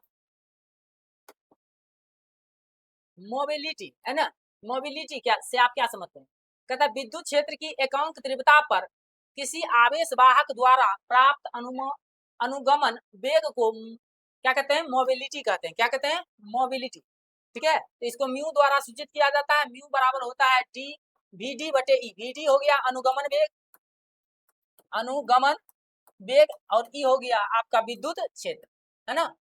मोबिलिटी, है ना। मोबिलिटी क्या से आप क्या समझते हैं, कहता है विद्युत क्षेत्र की एकांक तीव्रता पर किसी आवेश वाहक द्वारा प्राप्त अनुगमन वेग को क्या कहते हैं मोबिलिटी कहते हैं। क्या कहते हैं मोबिलिटी। ठीक है, तो इसको म्यू द्वारा सूचित किया जाता है। म्यू बराबर होता है डी वी डी बटे ई। वी डी हो गया अनुगमन वेग और ई हो गया आपका विद्युत क्षेत्र, है ना।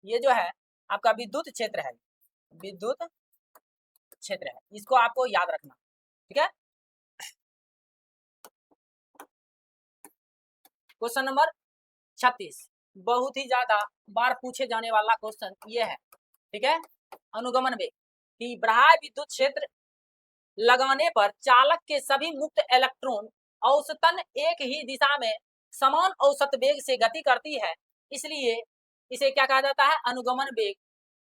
ये जो है आपका विद्युत क्षेत्र है, विद्युत क्षेत्र है, इसको आपको याद रखना। ठीक है, क्वेश्चन नंबर 36 बहुत ही ज्यादा बार पूछे जाने वाला क्वेश्चन ये है। ठीक है, अनुगमन वेग कि बाह्य विद्युत क्षेत्र लगाने पर चालक के सभी मुक्त इलेक्ट्रॉन औसतन एक ही दिशा में समान औसत वेग से गति करती है, इसलिए इसे क्या कहा जाता है अनुगमन वेग।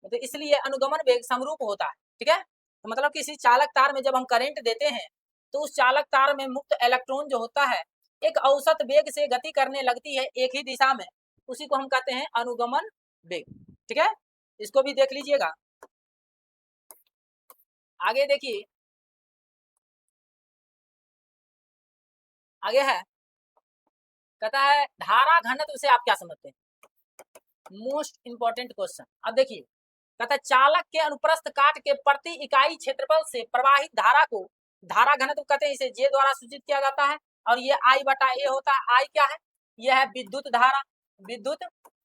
तो इसलिए अनुगमन वेग समरूप होता है। ठीक है, तो मतलब किसी चालक तार में जब हम करंट देते हैं तो उस चालक तार में मुक्त इलेक्ट्रॉन जो होता है एक औसत वेग से गति करने लगती है एक ही दिशा में, उसी को हम कहते हैं अनुगमन वेग। ठीक है, इसको भी देख लीजिएगा। आगे देखिए, आगे है कहता है धारा घनत्व से आप क्या समझते हैं, मोस्ट इंपॉर्टेंट क्वेश्चन। अब देखिए कहता है चालक के अनुप्रस्थ काट के प्रति इकाई क्षेत्रफल से प्रवाहित धारा को धारा घनत्व कहते हैं। इसे जे द्वारा सूचित किया जाता है और ये आई बटा ए होता है। आई क्या है, यह है विद्युत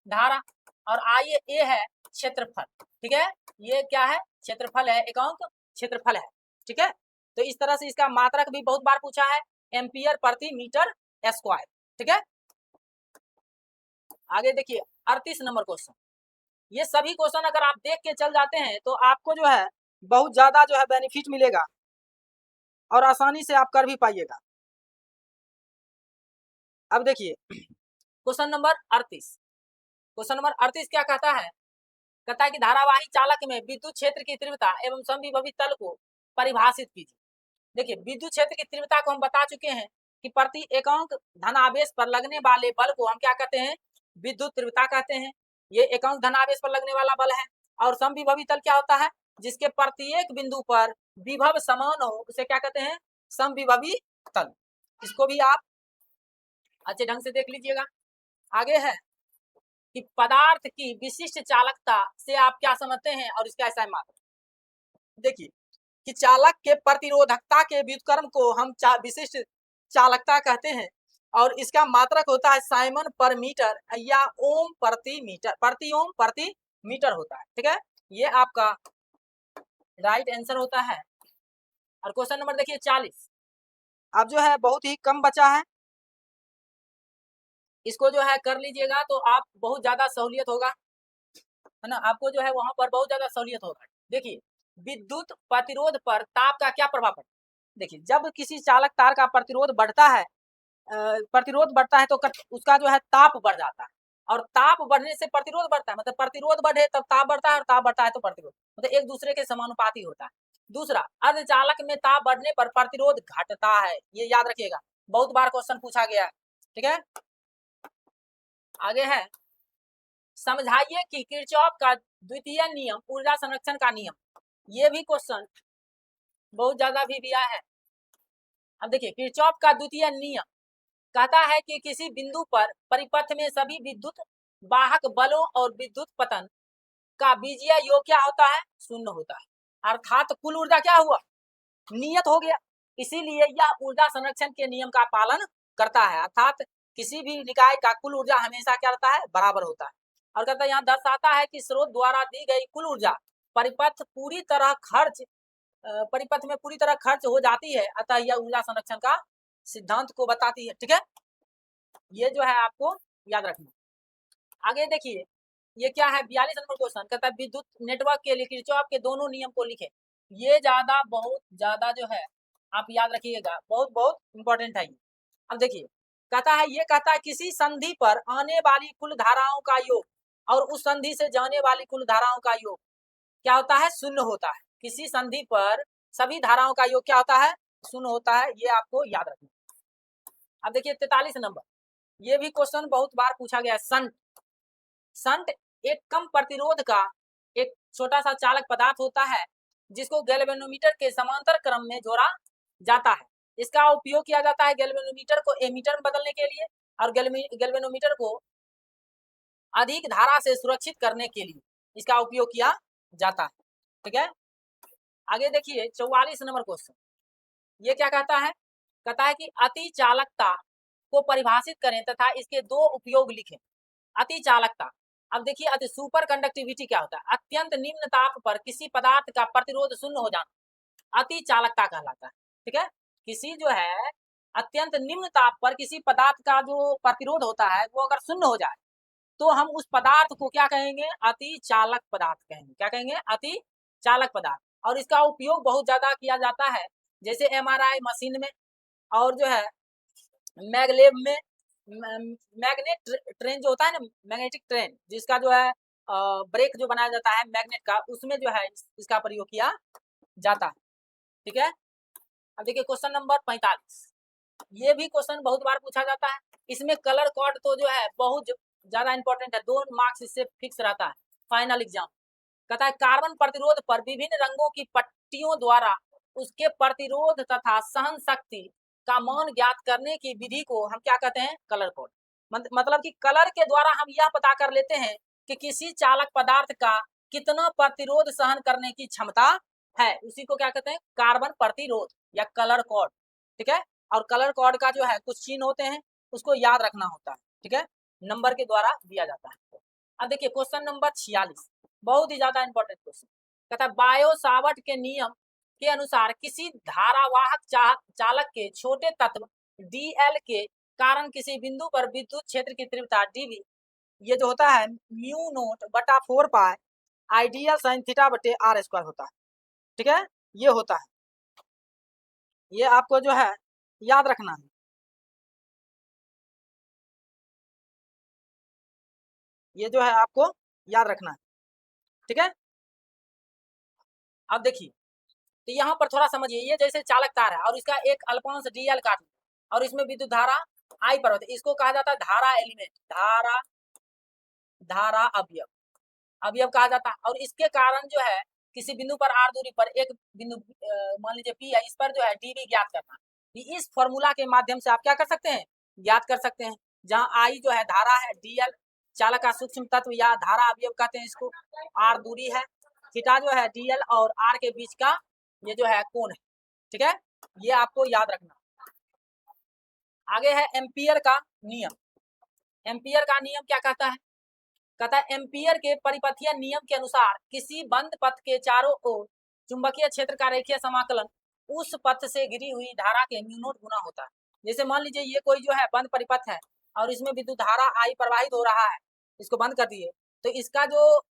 धारा और आई ए है क्षेत्रफल। ठीक है, ये क्या है क्षेत्रफल है, एकांक क्षेत्रफल है। ठीक है, तो इस तरह से इसका मात्रक भी बहुत बार पूछा है, एम्पियर प्रति मीटर स्क्वायर। ठीक है, आगे देखिए 38 नंबर क्वेश्चन। ये सभी क्वेश्चन अगर आप देख के चल जाते हैं तो आपको जो है बहुत ज्यादा जो है बेनिफिट मिलेगा और आसानी से आप कर भी पाइएगा। अब देखिए क्वेश्चन नंबर 38। क्वेश्चन नंबर 38 क्या कहता है, कहता है कि धारावाही चालक में विद्युत क्षेत्र की तीव्रता एवं समविभवी तल को परिभाषित कीजिए। देखिए विद्युत क्षेत्र की तीव्रता को हम बता चुके हैं कि प्रति एकांक धनावेश पर लगने वाले बल को हम क्या कहते हैं विद्युत तीव्रता कहते हैं। ये एकांक धनावेश पर लगने वाला बल है। और समविभवी तल क्या होता है, जिसके प्रत्येक बिंदु पर विभव समान हो उसे क्या कहते हैं समविभवी तल। इसको भी आप अच्छे ढंग से देख लीजिएगा। आगे है कि पदार्थ की विशिष्ट चालकता से आप क्या समझते हैं और इसका ऐसा मात्र। देखिए कि चालक के प्रतिरोधकता के व्युत्क्रम को हम विशिष्ट चालकता कहते हैं और इसका मात्रक होता है साइमन पर मीटर या ओम प्रति मीटर, प्रति ओम प्रति मीटर होता है। ठीक है, ये आपका राइट आंसर होता है। और क्वेश्चन नंबर देखिए 40। अब जो है बहुत ही कम बचा है, इसको जो है कर लीजिएगा तो आप बहुत ज्यादा सहूलियत होगा, है ना। आपको जो है वहां पर बहुत ज्यादा सहूलियत होगा। देखिए विद्युत प्रतिरोध पर ताप का क्या प्रभाव पड़ता है। देखिए जब किसी चालक तार का प्रतिरोध बढ़ता है तो उसका जो है ताप बढ़ जाता है और ताप बढ़ने से प्रतिरोध बढ़ता है। मतलब प्रतिरोध बढ़े तब ताप बढ़ता है और ताप बढ़ता है तो प्रतिरोध, मतलब एक दूसरे के समानुपाती होता है। दूसरा अर्धचालक में ताप बढ़ने पर प्रतिरोध घटता है, ये याद रखिएगा, बहुत बार क्वेश्चन पूछा गया है। ठीक है, आगे है समझाइए कि किरचॉफ का द्वितीय नियम ऊर्जा संरक्षण का नियम। ये भी क्वेश्चन बहुत ज्यादा भी दिया है। अब देखिए किरचॉफ का द्वितीय नियम कहता है कि किसी बिंदु पर परिपथ में सभी विद्युत वाहक बलों और विद्युत पतन का बीजीय योग क्या होता है शून्य होता है। अर्थात कुल ऊर्जा क्या हुआ, नियत हो गया। इसीलिए यह ऊर्जा संरक्षण के नियम का पालन करता है, अर्थात किसी भी निकाय का कुल ऊर्जा हमेशा क्या रहता है, बराबर होता है। और कहता है यहाँ दर्शाता है कि स्रोत द्वारा दी गई कुल ऊर्जा परिपथ में पूरी तरह खर्च हो जाती है, अतः यह ऊर्जा संरक्षण का सिद्धांत को बताती है। ठीक है, ये जो है आपको याद रखना। आगे देखिए ये क्या है, 42 नंबर क्वेश्चन कहता है विद्युत नेटवर्क के लिए किरचॉफ के दोनों नियम को लिखें। ये बहुत ज्यादा जो है आप याद रखिएगा, बहुत बहुत इंपॉर्टेंट है ये। अब देखिए कहता है किसी संधि पर आने वाली कुल धाराओं का योग और उस संधि से जाने वाली कुल धाराओं का योग क्या होता है, शून्य होता है। किसी संधि पर सभी धाराओं का योग क्या होता है, शून्य होता है, ये आपको याद रखना। अब देखिए 43 नंबर, ये भी क्वेश्चन बहुत बार पूछा गया है। संट एक कम प्रतिरोध का एक छोटा सा चालक पदार्थ होता है जिसको गैल्वेनोमीटर के समांतर क्रम में जोड़ा जाता है। इसका उपयोग किया जाता है गैल्वेनोमीटर को एमीटर में बदलने के लिए और गैल्वेनोमीटर को अधिक धारा से सुरक्षित करने के लिए इसका उपयोग किया जाता है। ठीक है, आगे देखिए 44 नंबर क्वेश्चन, ये क्या कहता है कि अति चालकता को परिभाषित करें तथा इसके दो उपयोग लिखें। अति चालकता, अब देखिए अति सुपर कंडक्टिविटी क्या होता है, अत्यंत निम्न ताप पर किसी पदार्थ का प्रतिरोध शून्य हो जाना अति चालकता कहलाता है। ठीक है, किसी जो है अत्यंत निम्न ताप पर किसी पदार्थ का जो प्रतिरोध होता है वो अगर शून्य हो जाए तो हम उस पदार्थ को क्या कहेंगे, अति चालक पदार्थ कहेंगे। क्या कहेंगे, अति चालक पदार्थ। और इसका उपयोग बहुत ज्यादा किया जाता है, जैसे MRI मशीन में और जो है मैगलेब में मैग्नेट ट्रेन जो होता है ना, मैग्नेटिक ट्रेन जिसका जो है ब्रेक जो बनाया जाता है मैग्नेट का, उसमें जो है इसका प्रयोग किया जाता है। ठीक है, अब देखिए क्वेश्चन नंबर 45, ये भी क्वेश्चन बहुत बार पूछा जाता है। इसमें कलर कोड तो जो है बहुत ज्यादा इंपॉर्टेंट है, 2 मार्क्स इससे फिक्स रहता है फाइनल एग्जाम। कहता है कार्बन प्रतिरोध पर विभिन्न रंगों की पट्टियों द्वारा उसके प्रतिरोध तथा सहन शक्ति का मान ज्ञात करने की विधि को हम क्या कहते हैं, कलर कोड। मतलब कि कलर के द्वारा हम यह पता कर लेते हैं कि किसी चालक पदार्थ का कितना प्रतिरोध सहन करने की क्षमता है, उसी को क्या कहते हैं, कार्बन प्रतिरोध या कलर कोड। ठीक है, और कलर कोड का जो है कुछ चिन्ह होते हैं, उसको याद रखना होता है। ठीक है, नंबर के द्वारा दिया जाता है। अब देखिए क्वेश्चन नंबर 46, बहुत ही ज्यादा इंपॉर्टेंट क्वेश्चन, कहता है बायो सावर्ट के नियम के अनुसार किसी धारावाहक चालक के छोटे तत्व dl के कारण किसी बिंदु पर विद्युत क्षेत्र की तीव्रता dv, ये जो होता है म्यू नोट बटा 4 पाई आइडियल साइन थीटा बटे r स्क्वायर होता है। ठीक है, ये होता है, ये आपको जो है याद रखना है। ये जो है आपको याद रखना है। ठीक है, अब देखिए तो यहाँ पर थोड़ा समझिए, ये जैसे चालक तार है और इसका एक अल्पांश dl काट और इसमें विद्युत धारा I पर होती है, इसको कहा जाता है धारा एलिमेंट, धारा अवयव कहा जाता है। और इसके कारण जो है किसी बिंदु पर r दूरी पर एक बिंदु मान लीजिए P है, इस पर जो है dv ज्ञात करना, इस फॉर्मूला के माध्यम से आप क्या कर सकते हैं, ज्ञात कर सकते हैं। जहाँ I जो है धारा है, dl चालक का सूक्ष्म तत्व या धारा अवयव कहते हैं इसको, r दूरी है, थीटा जो है dl और r के बीच का ये जो है कोण है। ठीक है, ये आपको याद रखना। आगे है एम्पियर का नियम। एम्पियर का नियम क्या कहता है एम्पियर के परिपथीय नियम के अनुसार किसी बंद पथ के चारों ओर चुंबकीय क्षेत्र का रेखीय समाकलन उस पथ से गिरी हुई धारा के म्यू नॉट गुना होता है। जैसे मान लीजिए ये कोई जो है बंद परिपथ है और इसमें विद्युत धारा I प्रवाहित हो रहा है, इसको बंद कर दिए तो इसका जो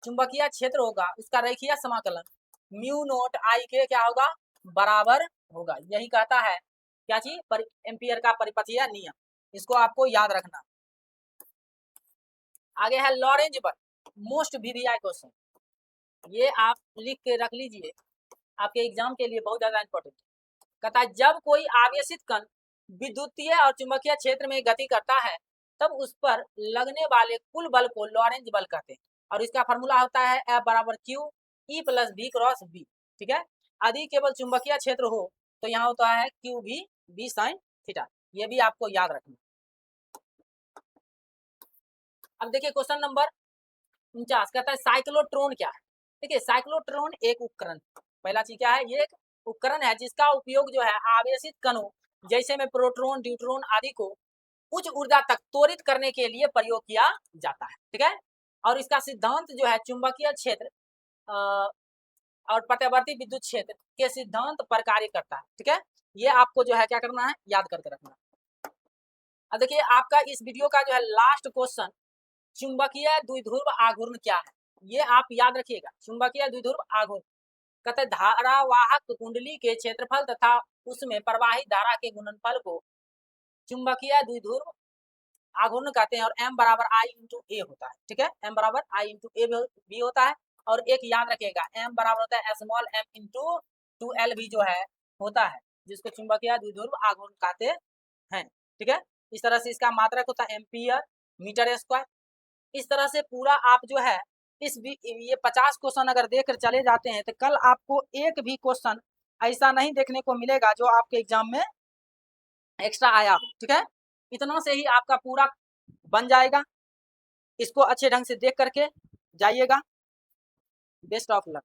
चुंबकीय क्षेत्र होगा उसका रेखीय समाकलन म्यू नोट I के क्या होगा, बराबर होगा। यही कहता है क्या चीज, एम्पियर का परिपथीय नियम, इसको आपको याद रखना। आगे है लॉरेंज बल, मोस्ट VVI क्वेश्चन, ये आप लिख के रख लीजिए, आपके एग्जाम के लिए बहुत ज्यादा इंपॉर्टेंट। कहता है जब कोई आवेशित कण विद्युतीय और चुंबकीय क्षेत्र में गति करता है तब उस पर लगने वाले कुल बल को लॉरेंज बल कहते हैं और इसका फॉर्मूला होता है F बराबर Q E plus V cross B। ठीक है, यदि केवल चुंबकीय क्षेत्र हो तो यहाँ होता है QV B साइन थीटा, ये भी आपको याद रखना। अब देखिए क्वेश्चन नंबर 49, कहता है साइक्लोट्रॉन क्या है। देखिए साइक्लोट्रॉन एक उपकरण, पहला चीज क्या है, ये एक उपकरण है जिसका उपयोग जो है आवेशित कणों जैसे में प्रोटॉन न्यूट्रॉन आदि को उच्च ऊर्जा तक त्वरित करने के लिए प्रयोग किया जाता है, ठीक है। और इसका सिद्धांत जो है चुंबकीय क्षेत्र और प्रत्यावर्ती विद्युत क्षेत्र के सिद्धांत पर कार्य करता है, ठीक है। ये आपको जो है क्या करना है, याद करके रखना है। अब देखिए आपका इस वीडियो का जो है लास्ट क्वेश्चन, चुंबकीय द्विध्रुव आघूर्ण क्या है, ये आप याद रखिएगा। चुंबकीय द्विध्रुव आघूर्ण कहते धारावाहक कुंडली के क्षेत्रफल तथा उसमें प्रवाहित धारा के गुणनफल को चुंबकीय द्विध्रुव आघूर्ण कहते हैं, और m बराबर I इंटू ए होता है, ठीक है। m बराबर I इंटू ए भी होता है, और एक याद रखिएगा m बराबर होता है स्मॉल m इंटू 2l भी जो है होता है, जिसको चुंबकीय द्विध्रुव आघूर्ण कहते हैं, ठीक है। इस तरह से इसका मात्रक होता है एम्पियर मीटर स्क्वायर। इस तरह से पूरा आप जो है ये 50 क्वेश्चन अगर देकर चले जाते हैं तो कल आपको एक भी क्वेश्चन ऐसा नहीं देखने को मिलेगा जो आपके एग्जाम में एक्स्ट्रा आया हो, ठीक है। इतना से ही आपका पूरा बन जाएगा। इसको अच्छे ढंग से देख करके जाइएगा। Best of luck.